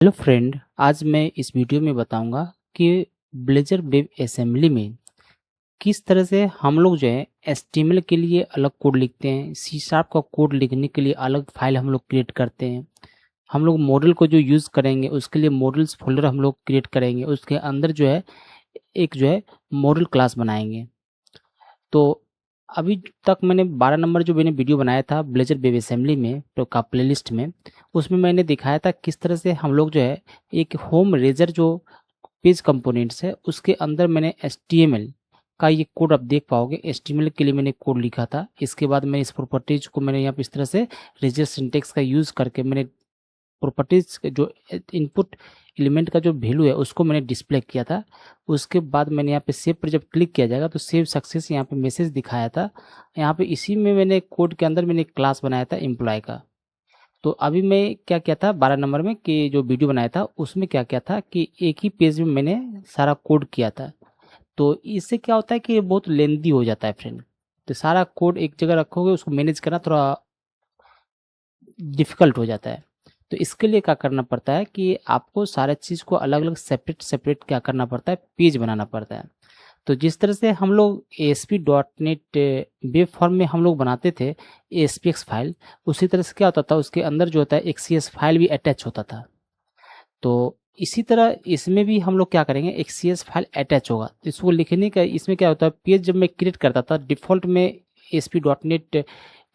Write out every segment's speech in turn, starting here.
Hello friend, आज मैं इस वीडियो में बताऊंगा कि ब्लेजर वेब असेंबली में किस तरह से हम लोग जो है एचटीएमएल के लिए अलग कोड लिखते हैं, सी शार्प का कोड लिखने के लिए अलग फाइल हम लोग क्रिएट करते हैं। हम लोग मॉडल को जो यूज़ करेंगे उसके लिए मॉडल्स फोल्डर हम लोग क्रिएट करेंगे, उसके अंदर जो है एक जो है मॉडल क्लास बनाएंगे। तो अभी तक मैंने 12 नंबर जो मैंने वीडियो बनाया था ब्लेजर वेब असेंबली में तो का प्लेलिस्ट में, उसमें मैंने दिखाया था किस तरह से हम लोग जो है एक होम रेजर जो पेज कंपोनेंट्स है उसके अंदर मैंने HTML का ये कोड आप देख पाओगे। HTML के लिए मैंने कोड लिखा था। इसके बाद मैं इस प्रॉपर्टीज को मैंने यहाँ पे इस तरह से रेजर सिंटेक्स का यूज़ करके मैंने प्रॉपर्टीज जो इनपुट एलिमेंट का जो वैल्यू है उसको मैंने डिस्प्ले किया था। उसके बाद मैंने यहाँ पे सेव पर जब क्लिक किया जाएगा तो सेव सक्सेस यहाँ पे मैसेज दिखाया था। यहाँ पे इसी में मैंने कोड के अंदर मैंने क्लास बनाया था एम्प्लॉय का। तो अभी मैं क्या किया था 12 नंबर में कि जो वीडियो बनाया था उसमें क्या किया था कि एक ही पेज में मैंने सारा कोड किया था। तो इससे क्या होता है कि ये बहुत लेंदी हो जाता है फ्रेंड। तो सारा कोड एक जगह रखोगे उसको मैनेज करना थोड़ा डिफ़िकल्ट हो जाता है। तो इसके लिए क्या करना पड़ता है कि आपको सारे चीज़ को अलग अलग सेपरेट सेपरेट क्या करना पड़ता है, पेज बनाना पड़ता है। तो जिस तरह से हम लोग ASP.NET वेब फॉर्म में हम लोग बनाते थे ASPX फाइल, उसी तरह से क्या होता था उसके अंदर जो होता है एक CS फाइल भी अटैच होता था। तो इसी तरह इसमें भी हम लोग क्या करेंगे, एक CS फाइल अटैच होगा। इसको लिखने का इसमें क्या होता है, पेज जब मैं क्रिएट करता था डिफ़ॉल्ट में ASP.NET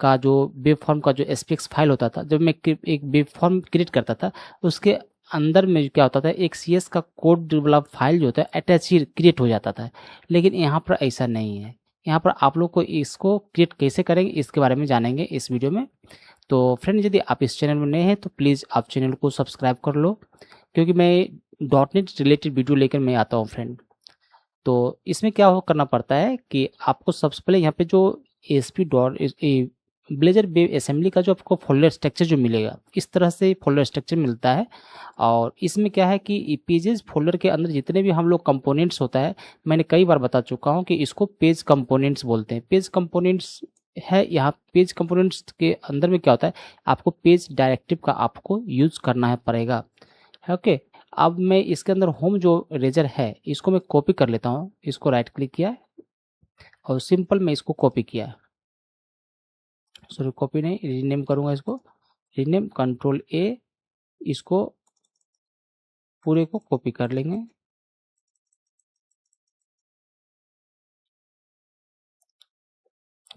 का जो वेब फॉर्म का जो SPX फाइल होता था, जब मैं एक वेब फॉर्म क्रिएट करता था उसके अंदर में क्या होता था एक CS का कोड वाला फाइल जो होता है अटैच ही क्रिएट हो जाता था। लेकिन यहाँ पर ऐसा नहीं है। यहाँ पर आप लोग को इसको क्रिएट कैसे करेंगे इसके बारे में जानेंगे इस वीडियो में। तो फ्रेंड, यदि आप इस चैनल में नए हैं तो प्लीज़ आप चैनल को सब्सक्राइब कर लो, क्योंकि मैं डॉट नेट रिलेटेड वीडियो लेकर मैं आता हूँ फ्रेंड। तो इसमें क्या हो करना पड़ता है कि आपको सबसे पहले यहाँ पे जो ASP dot blazer web assembly का जो आपको फोल्डर स्ट्रक्चर जो मिलेगा इस तरह से फोल्डर स्ट्रक्चर मिलता है। और इसमें क्या है कि पेजेस फोल्डर के अंदर जितने भी हम लोग कंपोनेंट्स होता है, मैंने कई बार बता चुका हूँ कि इसको पेज कंपोनेंट्स बोलते हैं। पेज कंपोनेंट्स है यहाँ। पेज कंपोनेंट्स के अंदर में क्या होता है, आपको पेज डायरेक्टिव का आपको यूज करना है पड़ेगा। ओके। अब मैं इसके अंदर होम जो रेजर है इसको मैं कॉपी कर लेता हूँ। इसको राइट क्लिक किया और सिंपल मैं इसको कॉपी किया। सॉरी, कॉपी नहीं, रीनेम करूँगा इसको। रीनेम Ctrl+A, इसको पूरे को कॉपी कर लेंगे।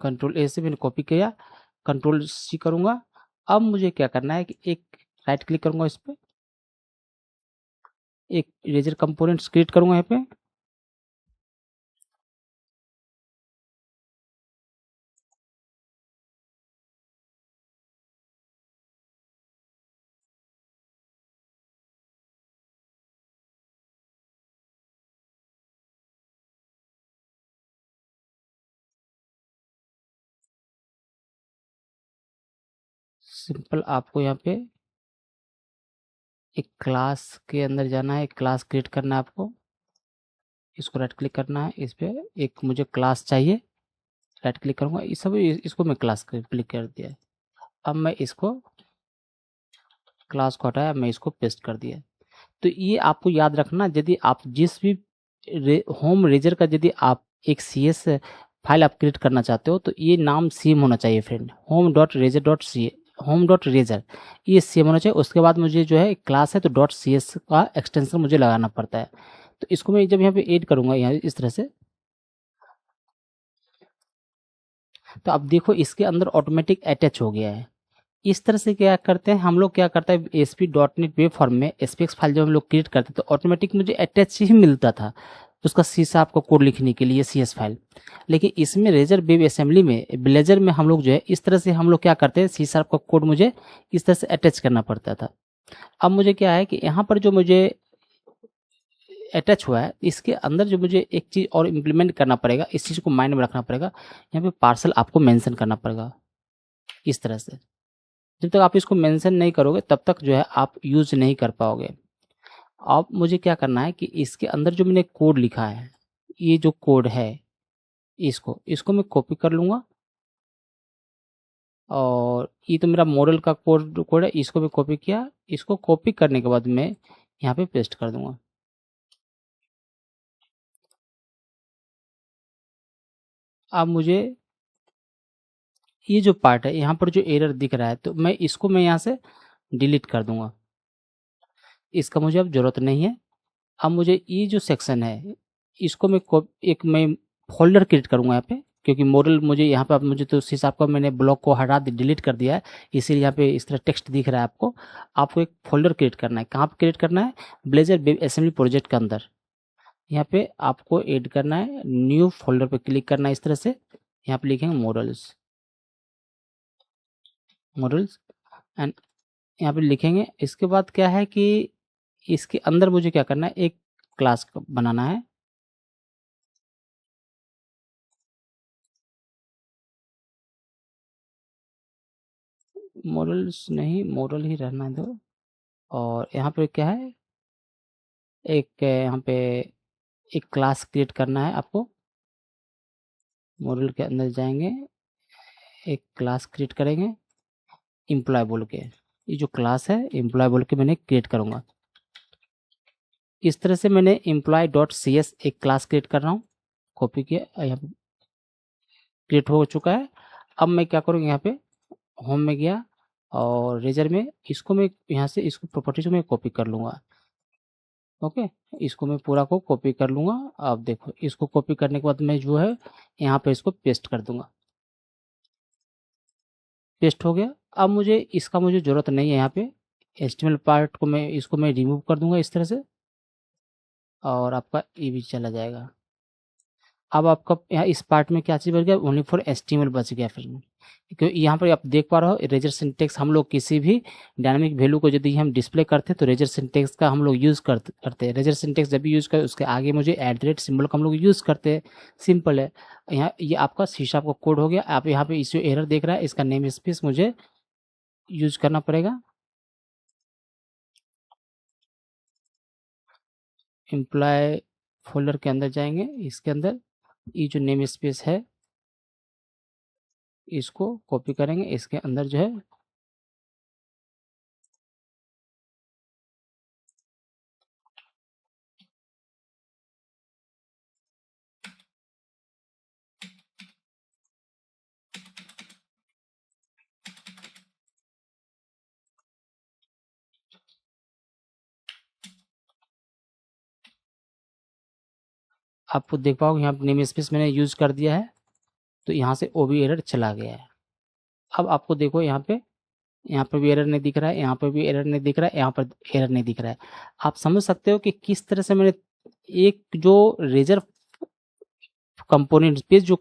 Ctrl+A से मैंने कॉपी किया, Ctrl+C करूँगा। अब मुझे क्या करना है कि एक राइट क्लिक करूँगा इस पर, एक इरेजर कंपोनेंट्स क्रिएट करूँगा यहाँ पे। सिंपल आपको यहाँ पे एक क्लास के अंदर जाना है, एक क्लास क्रिएट करना है आपको। इसको राइट क्लिक करना है, इस पर एक मुझे क्लास चाहिए। राइट क्लिक करूँगा, इस सब इसको मैं क्लास क्लिक कर दिया। अब मैं इसको क्लास को हटाया, मैं इसको पेस्ट कर दिया। तो ये आपको याद रखना, यदि आप जिस भी होम रेजर का यदि आप एक CS फाइल आप क्रिएट करना चाहते हो तो ये नाम सेम होना चाहिए फ्रेंड। home.rezer.c home.rezer ये सेम होना चाहिए। उसके बाद मुझे जो है क्लास है तो .cs का एक्सटेंशन मुझे लगाना पड़ता है। तो इसको मैं जब यहाँ पे ऐड करूँगा यहाँ इस तरह से, तो अब देखो इसके अंदर ऑटोमेटिक अटैच हो गया है। इस तरह से क्या करते हैं हम लोग, क्या करता है ASP.NET वेब फॉर्म में SPX फाइल जब हम लोग क्रिएट करते तो ऑटोमेटिक मुझे अटैच ही मिलता था उसका C# को कोड लिखने के लिए CS फाइल। लेकिन इसमें रेजर वेब असेंबली में ब्लेजर में हम लोग जो है इस तरह से हम लोग क्या करते हैं, C# का कोड मुझे इस तरह से अटैच करना पड़ता था। अब मुझे क्या है कि यहाँ पर जो मुझे अटैच हुआ है इसके अंदर जो मुझे एक चीज़ और इम्प्लीमेंट करना पड़ेगा, इस चीज़ को माइंड में रखना पड़ेगा। यहाँ पे पार्सल आपको मेंशन करना पड़ेगा इस तरह से। जब तक आप इसको मेंशन नहीं करोगे तब तक जो है आप यूज़ नहीं कर पाओगे। अब मुझे क्या करना है कि इसके अंदर जो मैंने कोड लिखा है, ये जो कोड है इसको मैं कॉपी कर लूँगा। और ये तो मेरा मॉडल का कोड कोड है, इसको भी कॉपी किया। इसको कॉपी करने के बाद मैं यहाँ पे पेस्ट कर दूंगा। अब मुझे ये जो पार्ट है यहाँ पर जो एरर दिख रहा है, तो मैं यहाँ से डिलीट कर दूंगा, इसका मुझे अब ज़रूरत नहीं है। अब मुझे ये जो सेक्शन है इसको मैं फ़ोल्डर क्रिएट करूँगा यहाँ पे, क्योंकि मॉडल मुझे यहाँ पे अब मुझे तो उस हिसाब का मैंने ब्लॉक को हटा डिलीट कर दिया है, इसीलिए यहाँ पे इस तरह टेक्स्ट दिख रहा है आपको। आपको एक फ़ोल्डर क्रिएट करना है। कहाँ पे क्रिएट करना है? ब्लेज़र वेब असेंबली प्रोजेक्ट के अंदर। यहाँ पे आपको ऐड करना है, न्यू फ़ोल्डर पे क्लिक करना है इस तरह से। यहाँ पे लिखेंगे मॉडल्स, मॉडल्स एंड यहाँ पे लिखेंगे। इसके बाद क्या है कि इसके अंदर मुझे क्या करना है, एक क्लास बनाना है। मॉडल्स नहीं, मॉडल ही रहना दो। और यहाँ पे क्या है, एक यहाँ पे एक क्लास क्रिएट करना है आपको। मॉडल के अंदर जाएंगे, एक क्लास क्रिएट करेंगे एम्प्लॉय बोल के। ये जो क्लास है एम्प्लॉय बोल के मैंने क्रिएट करूँगा। इस तरह से मैंने एम्प्लॉय डॉट सी एस एक क्लास क्रिएट कर रहा हूँ, कॉपी किया, यहाँ पे क्रिएट हो चुका है। अब मैं क्या करूँगा, यहाँ पे होम में गया और रेजर में इसको मैं यहाँ से इसको प्रॉपर्टीज में कॉपी कर लूँगा। ओके, इसको मैं पूरा को कॉपी कर लूँगा। अब देखो, इसको कॉपी करने के बाद मैं जो है यहाँ पे इसको पेस्ट कर दूँगा। पेस्ट हो गया। अब मुझे ज़रूरत नहीं है यहाँ पे। एचटीएमएल पार्ट को मैं रिमूव कर दूँगा इस तरह से, और आपका ये भी चला जाएगा। अब आपका यहाँ इस पार्ट में क्या चीज़ बच गया, ओनली फॉर एचटीएमएल बच गया फिर में। क्योंकि यहाँ पर आप देख पा रहे हो रेजर सिंटेक्स, हम लोग किसी भी डायनामिक वैल्यू को यदि हम डिस्प्ले करते हैं तो रेजर सिंटेक्स का हम लोग यूज़ करते हैं। रेजर सिंटेक्स जब भी यूज़ करें उसके आगे मुझे @ सिंबल का हम लोग यूज़ करते हैं। सिंपल है। यहाँ ये आपका सी शार्प का कोड हो गया। आप यहाँ पे इस जो एरर देख रहा है इसका नेम स्पेस मुझे यूज़ करना पड़ेगा। एम्प्लॉय फोल्डर के अंदर जाएंगे, इसके अंदर ये जो नेम स्पेस है इसको कॉपी करेंगे, इसके अंदर जो है आपको देख पाओगे यहाँ नेम स्पेस मैंने यूज़ कर दिया है, तो यहाँ से वो भी एरर चला गया है। अब आपको देखो यहाँ पे भी एरर नहीं दिख रहा है, यहाँ पे भी एरर नहीं दिख रहा है, यहाँ पर एरर नहीं दिख रहा है। आप समझ सकते हो कि किस तरह से मैंने एक जो रेजर कंपोनेंट पेज जो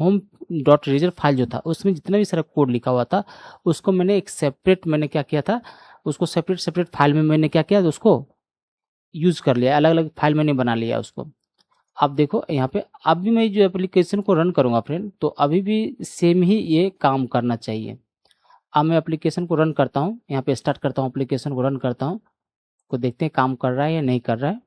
होम डॉट रेजर फाइल जो था उसमें जितना भी सारा कोड लिखा हुआ था उसको मैंने एक सेपरेट मैंने क्या किया था, उसको सेपरेट सेपरेट फाइल में मैंने क्या किया, उसको यूज़ कर लिया, अलग अलग फाइल मैंने बना लिया उसको। अब देखो यहाँ पे अभी मैं जो एप्लीकेशन को रन करूँगा फ्रेंड, तो अभी भी सेम ही ये काम करना चाहिए। अब मैं एप्लीकेशन को रन करता हूँ, यहाँ पे स्टार्ट करता हूँ, एप्लीकेशन को रन करता हूँ, को देखते हैं काम कर रहा है या नहीं कर रहा है।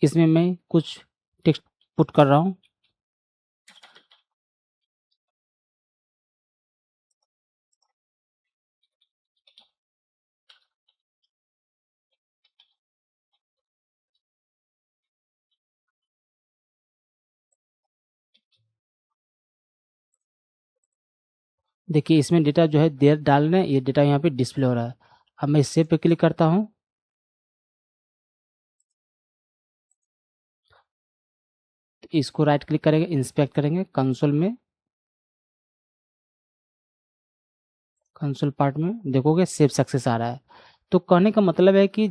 इसमें मैं कुछ टेक्स्ट पुट कर रहा हूँ। देखिए इसमें डेटा जो है देर डालना है, ये डेटा यहाँ पे डिस्प्ले हो रहा है। अब मैं सेव पे क्लिक करता हूँ। इसको राइट क्लिक करेंगे, इंस्पेक्ट करेंगे कंसोल में, कंसोल पार्ट में देखोगे सेव सक्सेस आ रहा है। तो कहने का मतलब है कि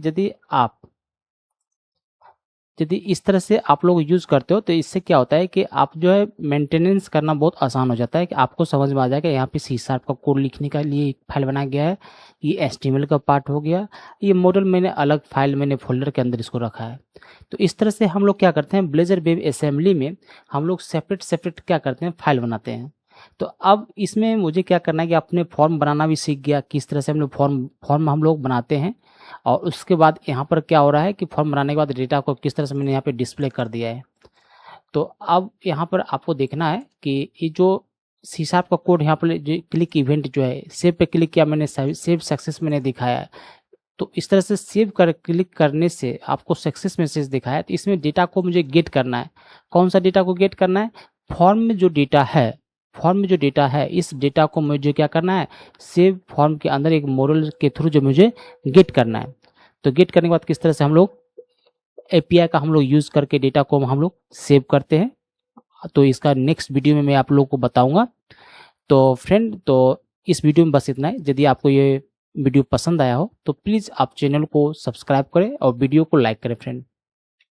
यदि इस तरह से आप लोग यूज़ करते हो तो इससे क्या होता है कि आप जो है मेंटेनेंस करना बहुत आसान हो जाता है, कि आपको समझ में आ जाएगा यहाँ पे सी शार्प का कोड लिखने के लिए एक फाइल बनाया गया है, ये एचटीएमएल का पार्ट हो गया, ये मॉडल मैंने अलग फाइल मैंने फोल्डर के अंदर इसको रखा है। तो इस तरह से हम लोग क्या करते हैं ब्लेजर वेब असेंबली में हम लोग सेपरेट सेपरेट क्या करते हैं फाइल बनाते हैं। तो अब इसमें मुझे क्या करना है कि अपने फॉर्म बनाना भी सीख गया, किस तरह से हम लोग फॉर्म हम लोग बनाते हैं। और उसके बाद यहाँ पर क्या हो रहा है कि फॉर्म बनाने के बाद डेटा को किस तरह से मैंने यहाँ पे डिस्प्ले कर दिया है। तो अब यहाँ पर आपको देखना है कि ये जो सी शार्प का कोड यहाँ पर जो क्लिक इवेंट जो है सेव पे क्लिक किया मैंने, सेव सक्सेस मैंने दिखाया है। तो इस तरह से सेव कर क्लिक करने से आपको सक्सेस मैसेज दिखाया है। तो इसमें डेटा को मुझे गेट करना है। कौन सा डेटा को गेट करना है? फॉर्म में जो डेटा है, फॉर्म में जो डेटा है इस डेटा को मुझे क्या करना है सेव फॉर्म के अंदर एक मॉडल के थ्रू जो मुझे गेट करना है। तो गेट करने के बाद किस तरह से हम लोग एपीआई का हम लोग यूज़ करके डेटा को हम लोग सेव करते हैं, तो इसका नेक्स्ट वीडियो में मैं आप लोगों को बताऊंगा। तो फ्रेंड, तो इस वीडियो में बस इतना ही। यदि आपको ये वीडियो पसंद आया हो तो प्लीज़ आप चैनल को सब्सक्राइब करें और वीडियो को लाइक करें फ्रेंड।